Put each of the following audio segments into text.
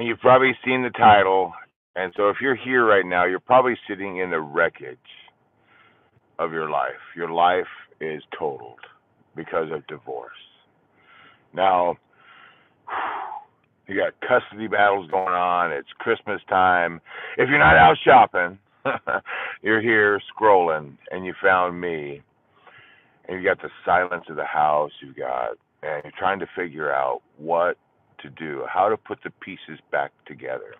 And you've probably seen the title. And so if you're here right now, you're probably sitting in the wreckage of your life. Your life is totaled because of divorce. Now, you got custody battles going on. It's Christmas time. If you're not out shopping, you're here scrolling and you found me. And you got the silence of the house. And you're trying to figure out what to do, how to put the pieces back together.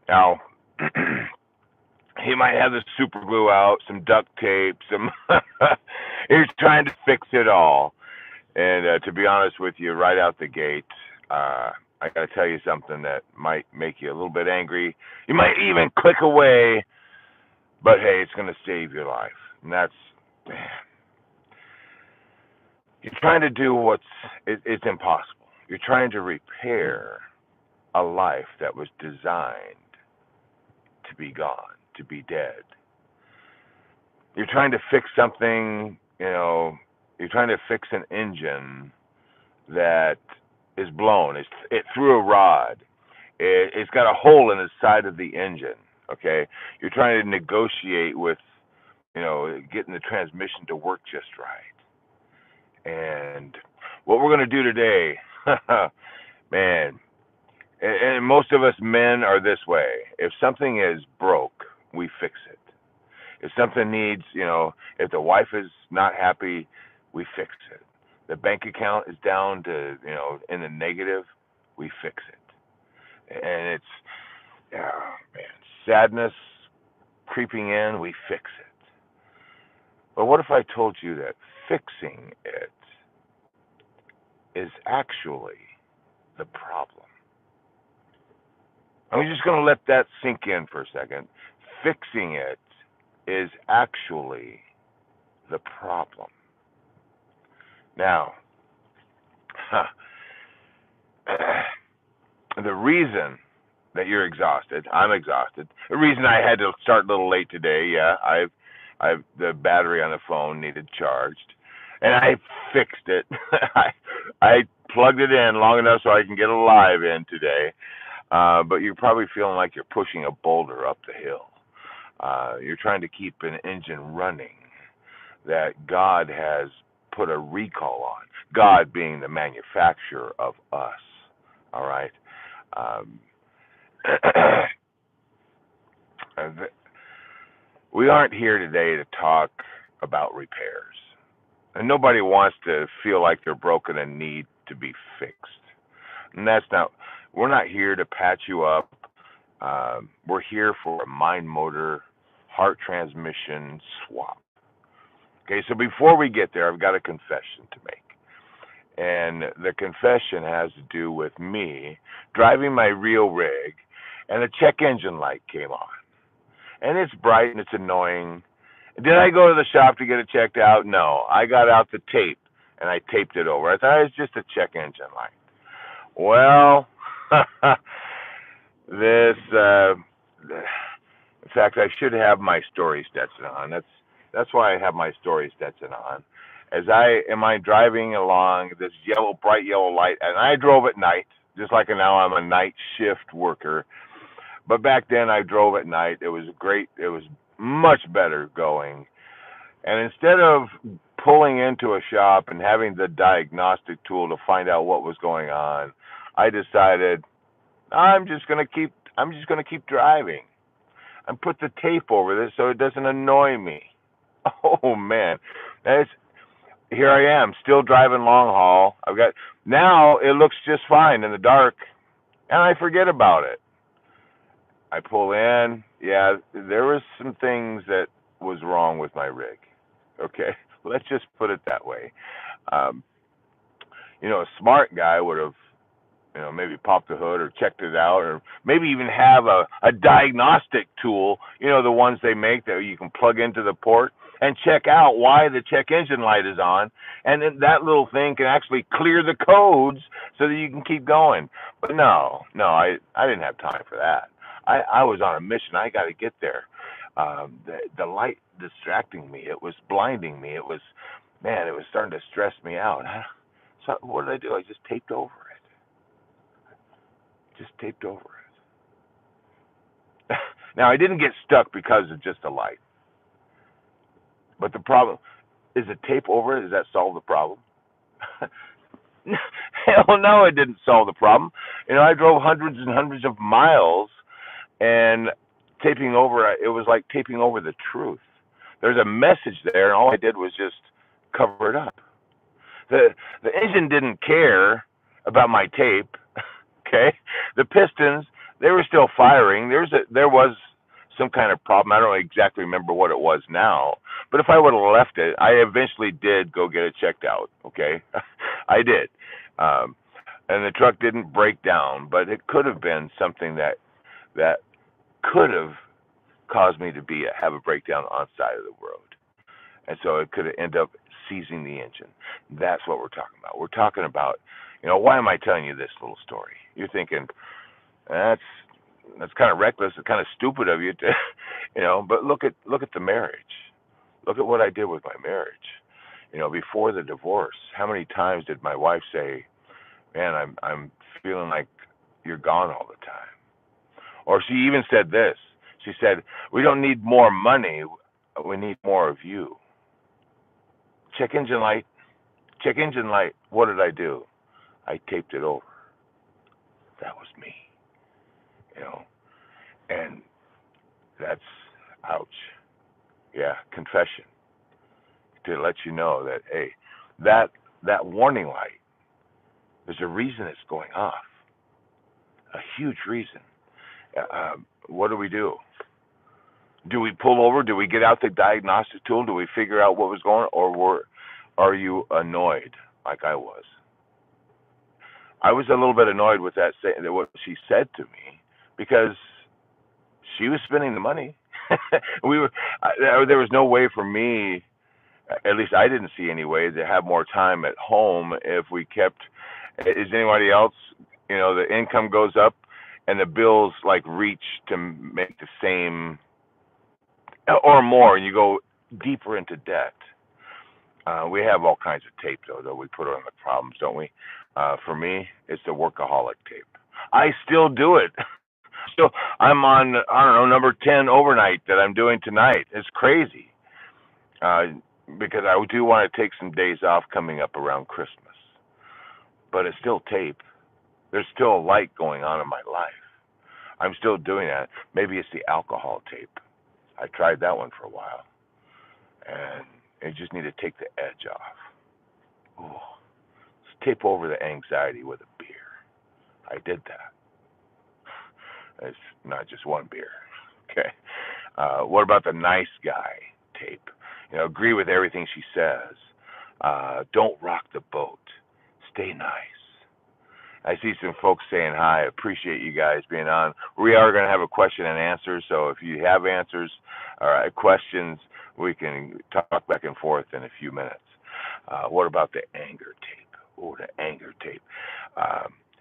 Now, he might have the super glue out, some duct tape, some. He's trying to fix it all. And to be honest with you, right out the gate, I got to tell you something that might make you a little bit angry. You might even click away, but hey, it's going to save your life. And that's, man, you're trying to do it's impossible. You're trying to repair a life that was designed to be gone, to be dead. You're trying to fix something, you're trying to fix an engine that is blown. It threw a rod. It's got a hole in the side of the engine, okay? You're trying to negotiate with, getting the transmission to work just right. And what we're going to do today, man, and most of us men are this way. If something is broke, we fix it. If something needs, if the wife is not happy, we fix it. The bank account is down to, in the negative, we fix it. And it's, oh man, sadness creeping in, we fix it. But what if I told you that fixing it is actually the problem? I'm just going to let that sink in for a second. Fixing it is actually the problem. Now, the reason that you're exhausted, I'm exhausted. The reason I had to start a little late today, I've the battery on the phone needed charged, and I fixed it. I plugged it in long enough so I can get a live in today. But you're probably feeling like you're pushing a boulder up the hill. You're trying to keep an engine running that God has put a recall on. God being the manufacturer of us. All right. We aren't here today to talk about repairs. And nobody wants to feel like they're broken and need to be fixed. And we're not here to patch you up. We're here for a mind motor, heart transmission swap. Okay, so before we get there, I've got a confession to make. And the confession has to do with me driving my real rig, and the check engine light came on. And it's bright and it's annoying. Did I go to the shop to get it checked out? No. I got out the tape, and I taped it over. I thought it was just a check engine light. Well, in fact, I should have my story Stetson on. That's why I have my story Stetson on. Am I driving along this bright yellow light, and I drove at night, just like now I'm a night shift worker. But back then I drove at night. It was great. It was much better going. And instead of pulling into a shop and having the diagnostic tool to find out what was going on, I decided I'm just going to keep driving and put the tape over this so it doesn't annoy me. Oh man, here I am still driving long haul. Now it looks just fine in the dark, and I forget about it. I pull in. Yeah, there was some things that was wrong with my rig. Okay, let's just put it that way. A smart guy would have, maybe popped the hood or checked it out, or maybe even have a diagnostic tool, the ones they make that you can plug into the port and check out why the check engine light is on. And then that little thing can actually clear the codes so that you can keep going. But no, I didn't have time for that. I was on a mission. I got to get there. The light distracting me. It was blinding me. It was starting to stress me out. So what did I do? I just taped over it. Just taped over it. Now, I didn't get stuck because of just a light. But the problem is, the tape over it, does that solve the problem? Hell no, it didn't solve the problem. I drove hundreds and hundreds of miles, and taping over it was like taping over the truth. There's a message there, and all I did was just cover it up. The engine didn't care about my tape. Okay, the pistons, they were still firing. There was some kind of problem. I don't exactly remember what it was now, but if I would have left it, I eventually did go get it checked out. Okay, I did, and the truck didn't break down, but it could have been something that could have caused me to have a breakdown on the side of the road, and so it could have ended up seizing the engine. That's what we're talking about. We're talking about, why am I telling you this little story? You're thinking, that's kind of reckless. It's kind of stupid of you to, but look at the marriage. Look at what I did with my marriage. Before the divorce, how many times did my wife say, man, I'm feeling like you're gone all the time? Or she even said this. She said, we don't need more money. We need more of you. Check engine light. Check engine light. What did I do? I taped it over. That was me. And that's, ouch. Yeah, confession. To let you know that, hey, that warning light, there's a reason it's going off. A huge reason. What do? Do we pull over? Do we get out the diagnostic tool? Do we figure out what was going on? Or are you annoyed like I was? I was a little bit annoyed with what she said to me, because she was spending the money. There was no way for me, at least I didn't see any way, to have more time at home if we kept. Is anybody else? The income goes up, and the bills reach to make the same or more, and you go deeper into debt. We have all kinds of tape, though we put on the problems, don't we? For me, it's the workaholic tape. I still do it. So I'm on, I don't know, number 10 overnight that I'm doing tonight. It's crazy, because I do want to take some days off coming up around Christmas. But it's still tape. There's still a light going on in my life. I'm still doing that. Maybe it's the alcohol tape. I tried that one for a while, and I just need to take the edge off. Ooh. Let's tape over the anxiety with a beer. I did that. It's not just one beer. Okay. What about the nice guy tape? Agree with everything she says. Don't rock the boat. Stay nice. I see some folks saying hi. I appreciate you guys being on. We are going to have a question and answer, so if you have answers or questions, we can talk back and forth in a few minutes. What about the anger tape? Oh, the anger tape.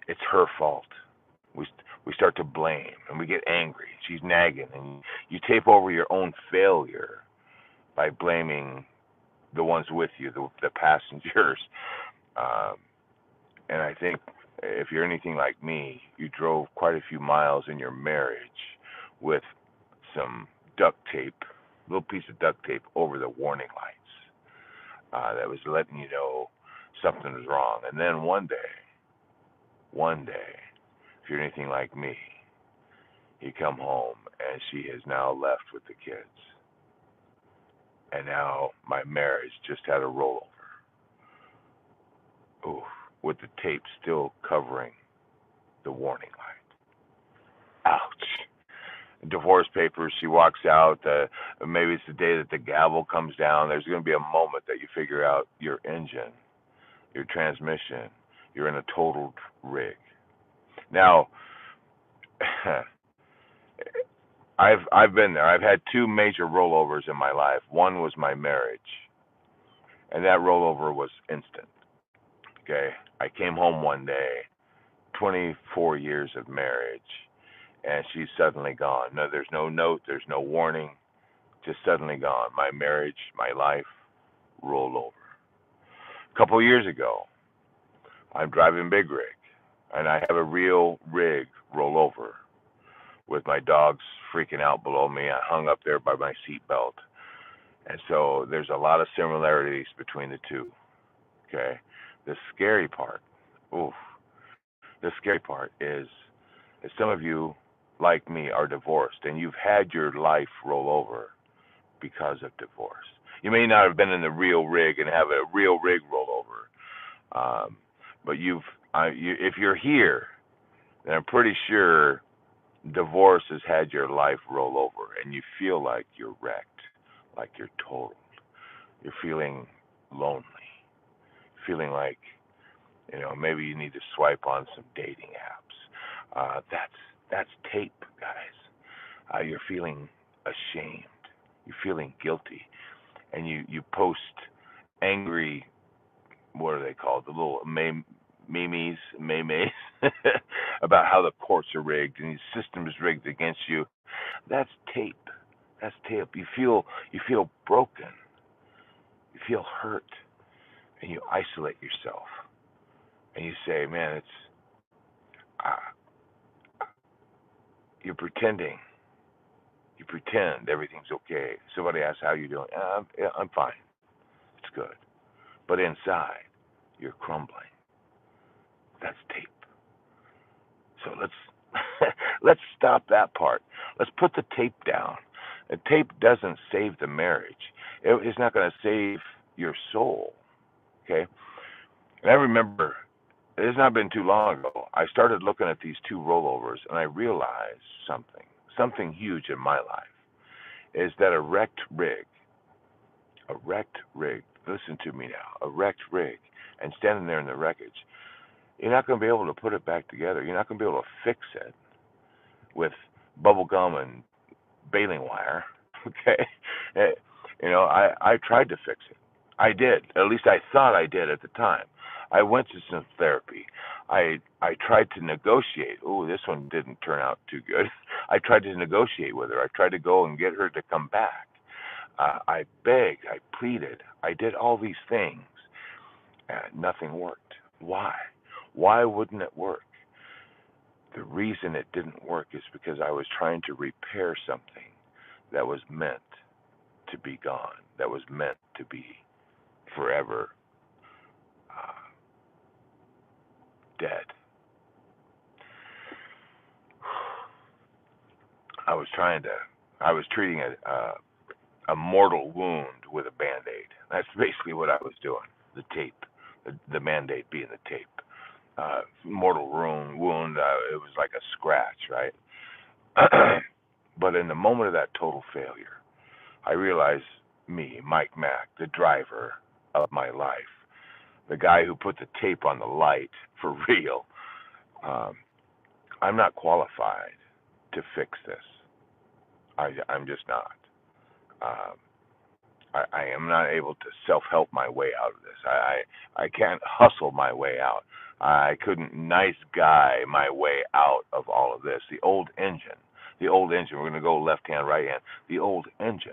It's her fault. We start to blame, and we get angry. She's nagging, and you tape over your own failure by blaming the ones with you, the passengers. And I think if you're anything like me, you drove quite a few miles in your marriage with some duct tape, a little piece of duct tape over the warning lights that was letting you know something was wrong. And then one day, if you're anything like me, you come home and she has now left with the kids. And now my marriage just had a rollover. Ooh, with the tape still covering the warning light. Ouch. Divorce papers, she walks out. Maybe it's the day that the gavel comes down. There's going to be a moment that you figure out your engine, your transmission, you're in a totaled rig. Now, I've been there. I've had two major rollovers in my life. One was my marriage, and that rollover was instant. Okay, I came home one day, 24 years of marriage, and she's suddenly gone. No, there's no note, there's no warning, just suddenly gone. My marriage, my life rolled over. A couple of years ago, I'm driving big rig. and I have a real rig rollover with my dogs freaking out below me. I hung up there by my seat belt. And so there's a lot of similarities between the two. Okay. The scary part, oof, the scary part is some of you, like me, are divorced and you've had your life roll over because of divorce. You may not have been in the real rig and have a real rig rollover, but if you're here, then I'm pretty sure divorce has had your life roll over, and you feel like you're wrecked, like you're totaled. You're feeling lonely, feeling like maybe you need to swipe on some dating apps. That's tape, guys. You're feeling ashamed. You're feeling guilty, and you post angry. What are they called? The little memes, about how the courts are rigged and the system is rigged against you. That's tape. That's tape. You feel broken. You feel hurt, and you isolate yourself, and you say, "Man, uh, you're pretending. You pretend everything's okay." Somebody asks, "How you doing?" Yeah, I'm fine. It's good. But inside, you're crumbling. That's tape. So let's stop that part. Let's put the tape down. The tape doesn't save the marriage. It's not going to save your soul. Okay. And I remember it's not been too long ago. I started looking at these two rollovers, and I realized something huge in my life is that a wrecked rig. Listen to me now. A wrecked rig, and standing there in the wreckage, you're not going to be able to put it back together. You're not going to be able to fix it with bubble gum and baling wire. Okay, Eh, I tried to fix it. I did. At least I thought I did at the time. I went to some therapy. I tried to negotiate. Oh, this one didn't turn out too good. I tried to negotiate with her. I tried to go and get her to come back. I begged. I pleaded. I did all these things, and nothing worked. Why? Why wouldn't it work? The reason it didn't work is because I was trying to repair something that was meant to be gone, that was meant to be forever uh, dead. I was treating a mortal wound with a band aid. That's basically what I was doing. The tape, the mandate being the tape. Mortal wound, it was like a scratch, right? But in the moment of that total failure, I realized me, Mike Mack, the driver of my life, the guy who put the tape on the light for real, um, I'm not qualified to fix this. I'm just not. Um, I am not able to self-help my way out of this. I can't hustle my way out. I couldn't nice guy my way out of all of this. The old engine. The old engine. We're going to go left hand, right hand. The old engine.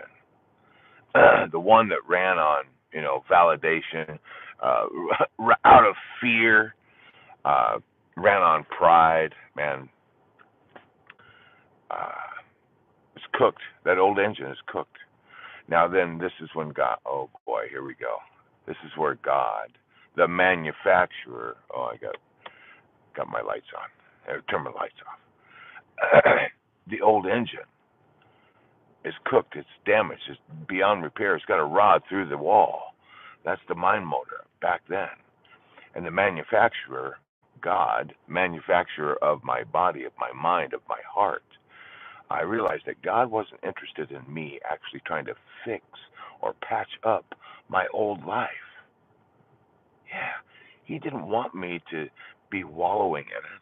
The one that ran on, validation, uh, out of fear, uh, ran on pride. Man, uh, it's cooked. That old engine is cooked. Now then, this is when God. Oh boy, here we go. This is where God, the manufacturer. Oh, I got my lights on. Turn my lights off. The old engine is cooked. It's damaged. It's beyond repair. It's got a rod through the wall. That's the mind motor back then. And the manufacturer, God, manufacturer of my body, of my mind, of my heart, I realized that God wasn't interested in me actually trying to fix or patch up my old life. Yeah, He didn't want me to be wallowing in it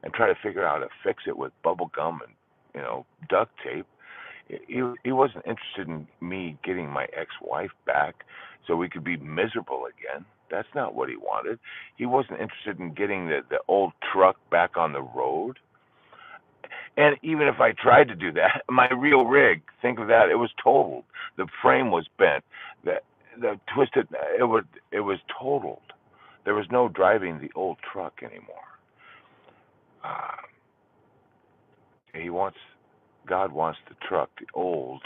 and try to figure out how to fix it with bubble gum and duct tape. He wasn't interested in me getting my ex-wife back so we could be miserable again. That's not what he wanted. He wasn't interested in getting the old truck back on the road. And even if I tried to do that, my real rig, think of that, it was totaled. The frame was bent. The twisted, it was totaled. There was no driving the old truck anymore. He wants, God wants the truck, the old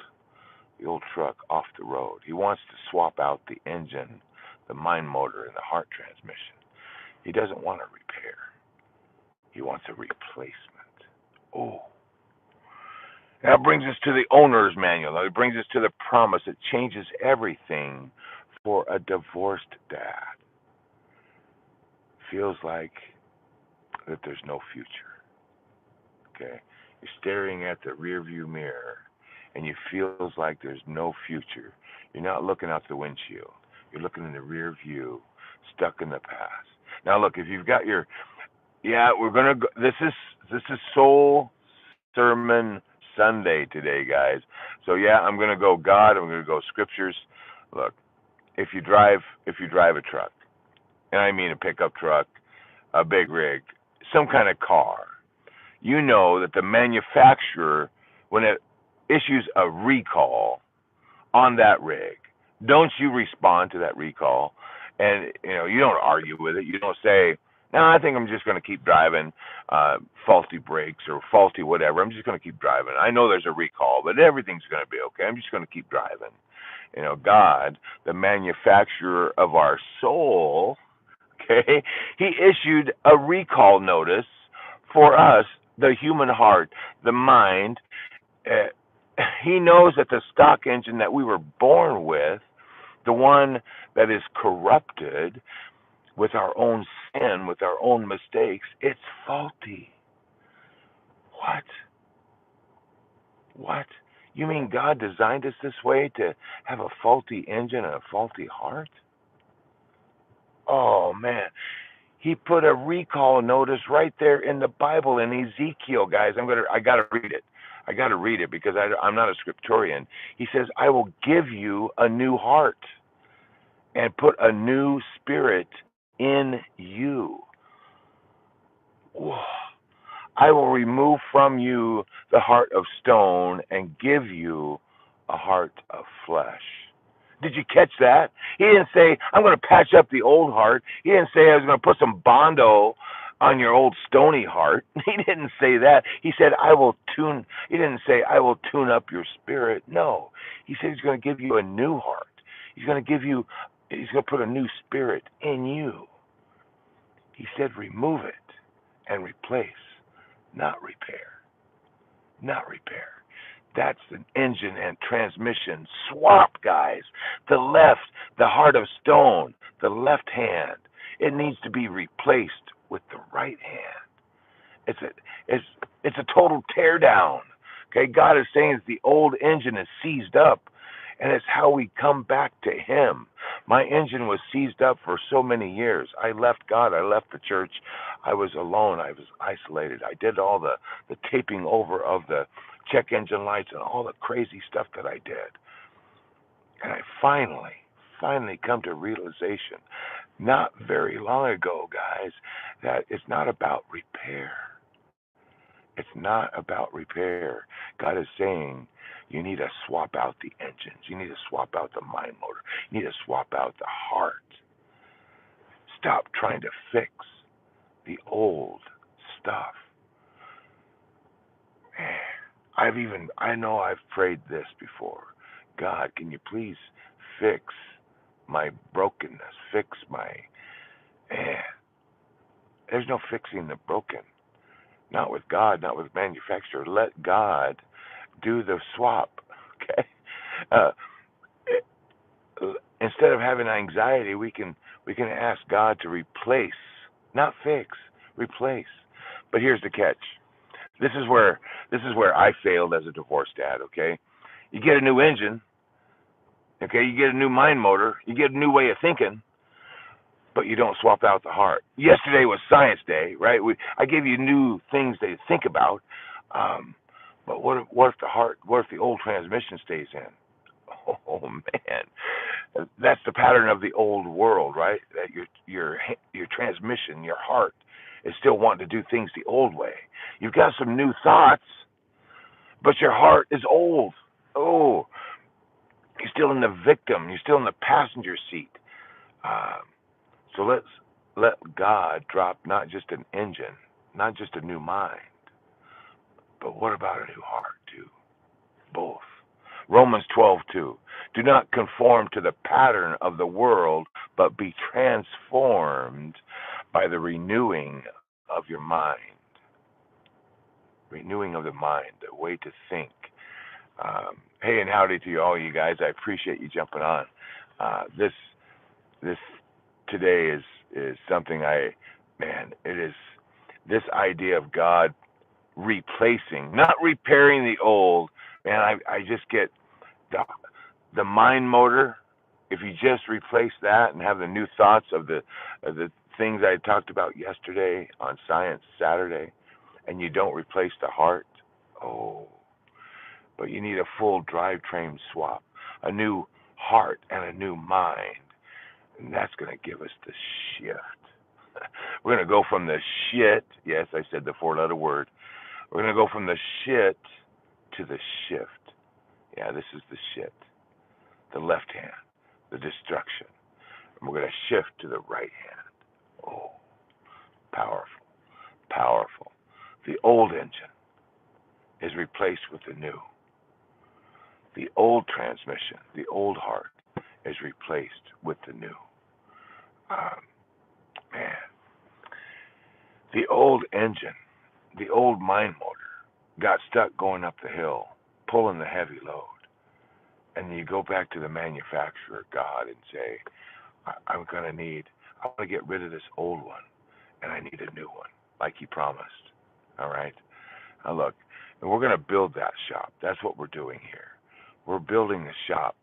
truck off the road. He wants to swap out the engine, the mind motor, and the heart transmission. He doesn't want a repair. He wants a replacement. Oh. That brings us to the owner's manual. It brings us to the promise. It changes everything for a divorced dad. Feels like that there's no future. Okay? You're staring at the rearview mirror and you feels like there's no future. You're not looking out the windshield. You're looking in the rear view, stuck in the past. Now look, if you've got your we're gonna go, this is Soul Sermon Sunday today, guys. So I'm gonna go God, I'm gonna go scriptures. Look, if you drive a truck, and I mean a pickup truck, a big rig, some kind of car, you know that the manufacturer, when it issues a recall on that rig, don't you respond to that recall? And you don't argue with it. You don't say, no, I think I'm just going to keep driving, faulty brakes or faulty whatever. I'm just going to keep driving. I know there's a recall, but everything's going to be okay. I'm just going to keep driving. God, the manufacturer of our soul, okay, he issued a recall notice for us, the human heart, the mind. He knows that the stock engine that we were born with, the one that is corrupted with our own sin, with our own mistakes, it's faulty. What? You mean God designed us this way to have a faulty engine and a faulty heart? Oh man. He put a recall notice right there in the Bible in Ezekiel, guys. I gotta read it. I gotta read it because I'm not a scriptorian. He says, I will give you a new heart and put a new spirit in you. Whoa. I will remove from you the heart of stone and give you a heart of flesh. Did you catch that? He didn't say, I'm going to patch up the old heart. He didn't say I was going to put some Bondo on your old stony heart. He didn't say that. He said, he didn't say, I will tune up your spirit. No. He said he's going to give you a new heart. He's going to put a new spirit in you. He said, remove it and replace, not repair. Not repair. That's an engine and transmission swap, guys. The heart of stone, the left hand, it needs to be replaced with the right hand. It's a total teardown. Okay, God is saying the old engine is seized up, and it's how we come back to Him. My engine was seized up for so many years. I left God. I left the church. I was alone. I was isolated. I did all the taping over of the check engine lights and all the crazy stuff that I did. And I finally come to realization, not very long ago, guys, that it's not about repair. It's not about repair. God is saying you need to swap out the engines. You need to swap out the mind motor. You need to swap out the heart. Stop trying to fix the old stuff. I know I've prayed this before. God, can you please fix my brokenness? Fix my, there's no fixing the broken. Not with God, not with manufacturer. Let God do the swap. Okay. Instead of having anxiety, we can ask God to replace, not fix, replace. But here's the catch. This is where I failed as a divorced dad. Okay, you get a new engine. Okay, you get a new mind motor. You get a new way of thinking. But you don't swap out the heart. Yesterday was Science Day, right? I gave you new things to think about. But what if the heart? What if the old transmission stays in? Oh man, that's the pattern of the old world, right? That your transmission, your heart, is still wanting to do things the old way. You've got some new thoughts, but your heart is old. Oh, you're still in the victim. You're still in the passenger seat. So let's let God drop not just an engine, not just a new mind, But what about a new heart, too? Both. Romans 12:2. Do not conform to the pattern of the world, but be transformed by the renewing of your mind. Renewing of the mind, the way to think. Hey, and howdy to all you guys. I appreciate you jumping on. This this today is something it is this idea of God replacing, not repairing the old. Man, I just get the mind motor. If you just replace that and have the new thoughts of the things I talked about yesterday on Science Saturday, and you don't replace the heart, oh, but you need a full drivetrain swap, a new heart and a new mind, and that's going to give us the shift. We're going to go from the shit. Yes, I said the four-letter word. We're going to go from the shit to the shift. Yeah, this is the shit, the left hand, the destruction. And we're going to shift to the right hand. Oh, powerful, powerful. The old engine is replaced with the new. The old transmission, the old heart, is replaced with the new. Man, the old engine, the old mind motor, got stuck going up the hill, pulling the heavy load. And you go back to the manufacturer, God, and say, I want to get rid of this old one, and I need a new one, like He promised. All right? Now look, and we're going to build that shop. That's what we're doing here. We're building a shop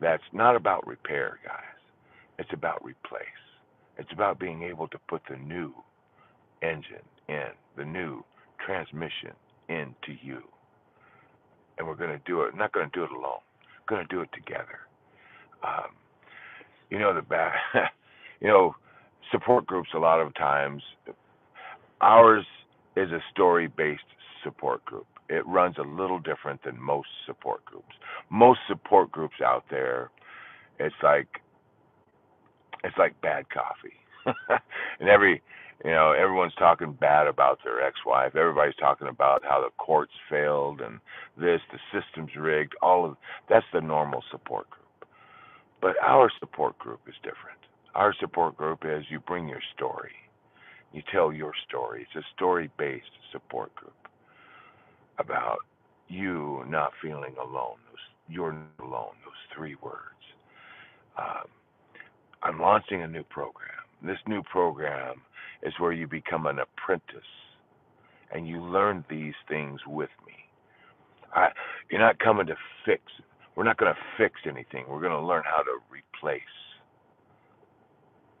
that's not about repair, guys. It's about replace. It's about being able to put the new engine in, the new transmission into you. And we're going to do it. We're not going to do it alone. We're going to do it together. Support groups a lot of times. Ours is a story-based support group. It runs a little different than most support groups. Most support groups out there, it's like bad coffee. And everyone's talking bad about their ex-wife. Everybody's talking about how the courts failed and the system's rigged. That's the normal support group. But our support group is different. Our support group is you bring your story. You tell your story. It's a story-based support group about you not feeling alone. You're not alone, those 3 words. I'm launching a new program. This new program is where you become an apprentice and you learn these things with me. You're not coming to fix. We're not going to fix anything. We're going to learn how to replace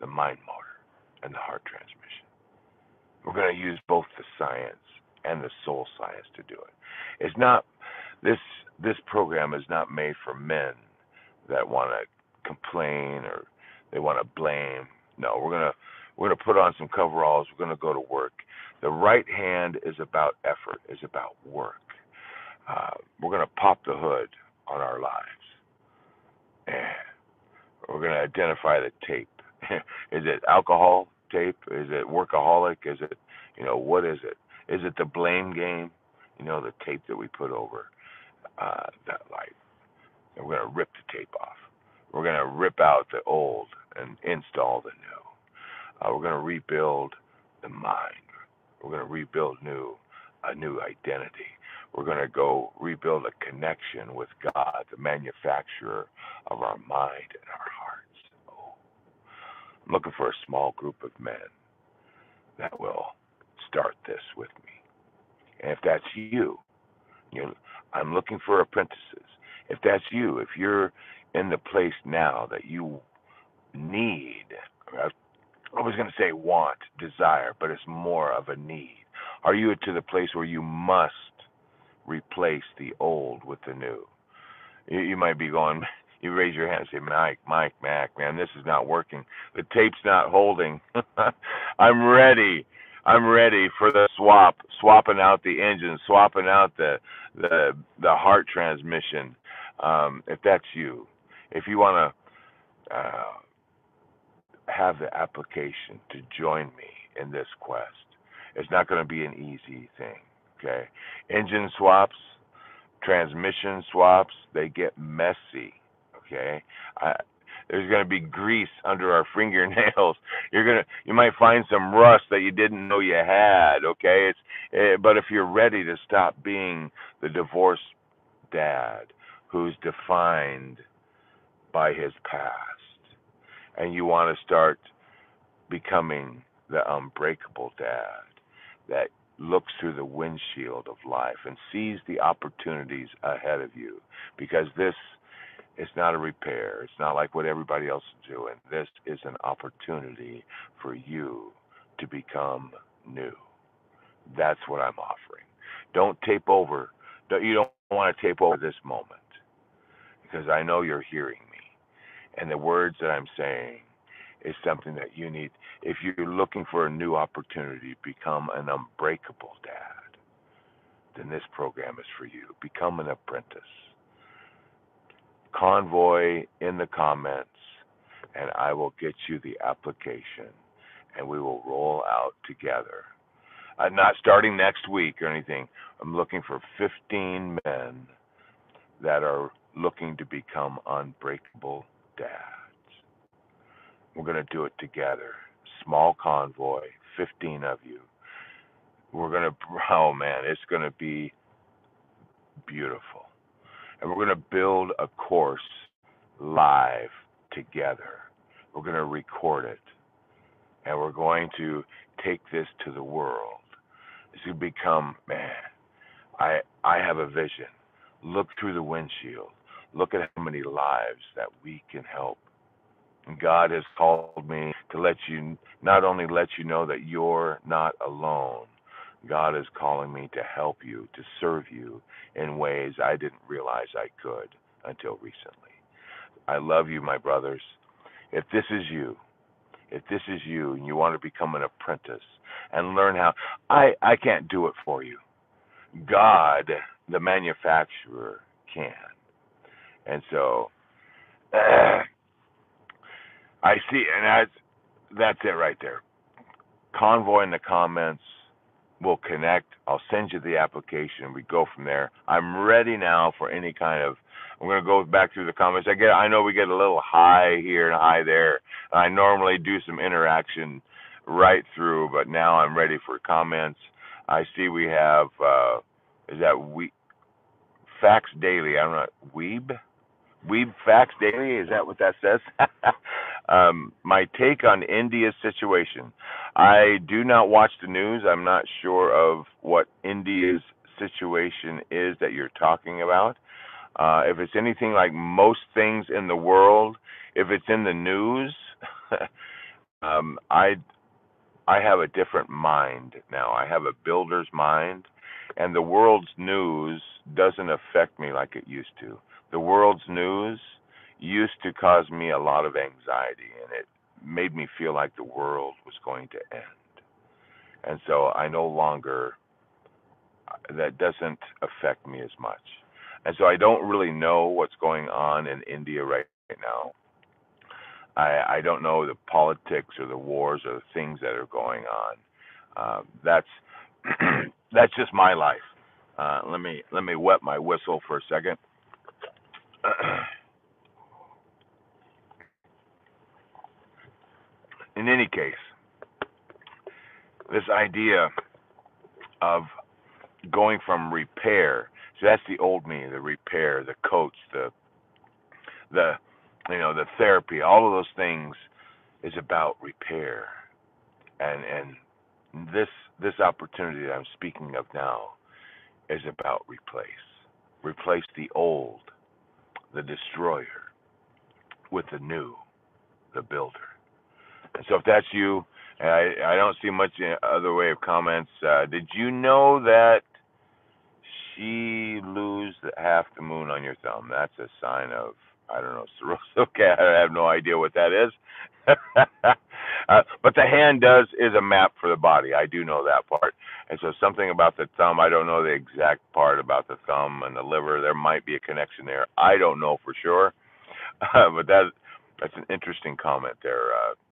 the mind motor and the heart transmission. We're going to use both the science and the soul science to do it. It's not this program is not made for men that want to complain or they want to blame. No, we're gonna put on some coveralls. We're gonna go to work. The right hand is about effort, is about work. We're gonna pop the hood on our lives, and we're gonna identify the tape. Is it alcohol tape? Is it workaholic? Is it what is it? Is it the blame game? The tape that we put over that light. And we're gonna rip the tape off. We're gonna rip out the old and install the new. We're going to rebuild the mind. We're going to rebuild a new identity. We're going to go rebuild a connection with God, the manufacturer of our mind and our hearts. Oh, I'm looking for a small group of men that will start this with me. And if that's you, I'm looking for apprentices. If that's you, if you're in the place now that you need, I was going to say want, desire, but it's more of a need. Are you to the place where you must replace the old with the new? You might be going, you raise your hand and say, Mike, Mac, man, this is not working. The tape's not holding. I'm ready for the swapping out the engine, swapping out the heart transmission. If that's you, if you want to have the application to join me in this quest. It's not going to be an easy thing. Okay, engine swaps, transmission swaps, they get messy. Okay, I, there's going to be grease under our fingernails. You might find some rust that you didn't know you had. Okay, but if you're ready to stop being the divorced dad who's defined by his past, and you want to start becoming the unbreakable dad that looks through the windshield of life and sees the opportunities ahead of you, because this is not a repair. It's not like what everybody else is doing. This is an opportunity for you to become new. That's what I'm offering. Don't tape over. You don't want to tape over this moment, because I know you're hearing me. And the words that I'm saying is something that you need. If you're looking for a new opportunity to become an unbreakable dad, then this program is for you. Become an apprentice. Convoy in the comments, and I will get you the application, and we will roll out together. I'm not starting next week or anything. I'm looking for 15 men that are looking to become unbreakable dads. We're going to do it together. Small convoy, 15 of you. We're going to, oh man, it's going to be beautiful. And we're going to build a course live together. We're going to record it. And we're going to take this to the world. It's going to become, man, I have a vision. Look through the windshield. Look at how many lives that we can help. And God has called me to not only let you know that you're not alone. God is calling me to help you, to serve you in ways I didn't realize I could until recently. I love you, my brothers. If this is you, and you want to become an apprentice and learn how, I can't do it for you. God, the manufacturer, can. And so, I see, and that's it right there. Convoy in the comments. We'll connect. I'll send you the application. We go from there. I'm ready now for any kind of. I'm going to go back through the comments. I know we get a little high here and high there. I normally do some interaction right through, but now I'm ready for comments. I see we have. Is that Facts Daily? I don't know. Weeb Facts Daily, is that what that says? My take on India's situation. I do not watch the news. I'm not sure of what India's situation is that you're talking about. If it's anything like most things in the world, if it's in the news, I have a different mind now. I have a builder's mind, and the world's news doesn't affect me like it used to. The world's news used to cause me a lot of anxiety, and it made me feel like the world was going to end. And so I no longer, that doesn't affect me as much. And so I don't really know what's going on in India right now. I don't know the politics or the wars or the things that are going on. That's that's just my life. Let me wet my whistle for a second. In any case, this idea of going from repair, so that's the old me, the repair, the coach, the the therapy, all of those things is about repair. And this opportunity that I'm speaking of now is about replace. Replace the old, the destroyer, with the new, the builder. And so if that's you, and I don't see much other way of comments. Did you know that she lose half the moon on your thumb? That's a sign of, I don't know, cirrhosis. Okay, I have no idea what that is. But the hand is a map for the body. I do know that part. And so something about the thumb, I don't know the exact part about the thumb and the liver. There might be a connection there. I don't know for sure. But that's an interesting comment there,